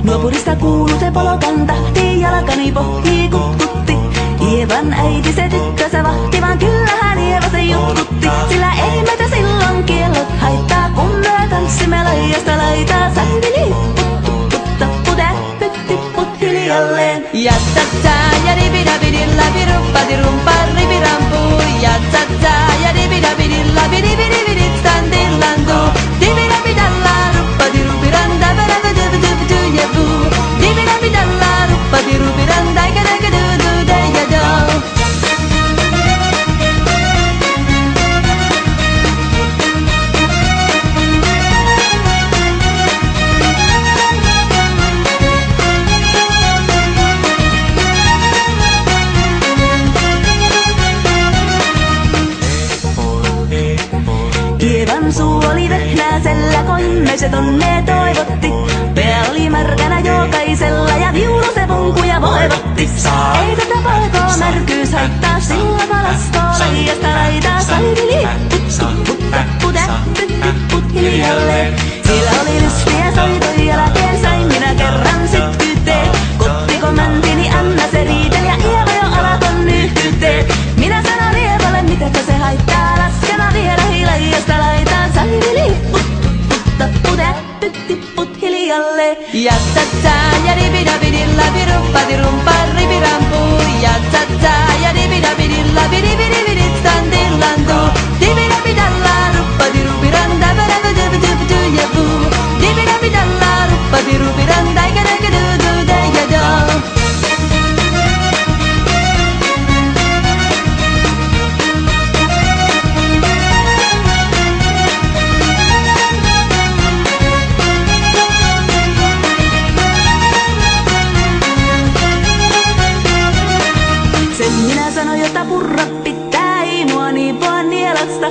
Nuopurista kuuluu se polkan tahti, jalkani pohtii kutkutti. Ievan äiti se tyttönsä vahti, vaan kyllähän Ieva se jutkutti. Sillä ei meitä silloin kiellot haittaa, kun me tanssimme laidasta laitaa. Saivili, puttu, täppytti, put hiljalleen. Ja tsa ja dibidabidilla, viruppadirumpa, ribirampu. Ja tsa ja dibidabidilla, vidibidibidit, standillandu. Dibidabidalla, ruppadirupiranda, verävädövädövädö ja vuu. Dibidabidalla, ruppadirupiranda, ikädäkädödö, däjädö. Ievan suu oli vehnäsellä, kun se tonne toivotti. Pää oli märkänä jokaisella ja viulu se punkuja voivotti. Ei tätä poikoo märkyys haittaa, sillä palastoo laijasta laitaa. Saivili, puttu, täppytti, put hiljalleen. Sillä oli lystiä soitoi jälkeen, sain minä kerran sytkyteen. Kottiko mäntini anna se riitel ja Ieva jo alaton nyhkyteen. Minä sanon Ievalle, mitäkö se haittaa, laskena vielä hilaijasta laitaan. Saivili, puttu, täppytti, put hiljalleen. Ja tsa ja dibidabidilla, viruppadirumpa, ribirampu. Ja tsa ja dibidabidilla, vidibidibidit, standillandu. Dibidabidalla, ruppadirupiranda, verävädövädövädö ja vuu. Dibidabidalla, ruppadirupiranda, ikädäkädödö, däjädö. Sen minä sanoin, jota purra pitää, ei mua niipua nielasta.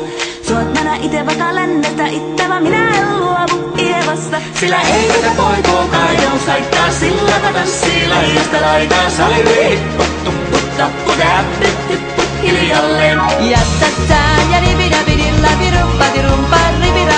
Suot mä nää ite vaikka lännestä ittävä, minä en luovu Ievasta. Sillä ei tätä poikoo kaidaus haittaa, sillä mä tanssii laidasta laitaa. Saivili, puttu, täppytti, put hiljalleen. Ja tsa ja dibidabidilla, viruppadirumpa, ribira.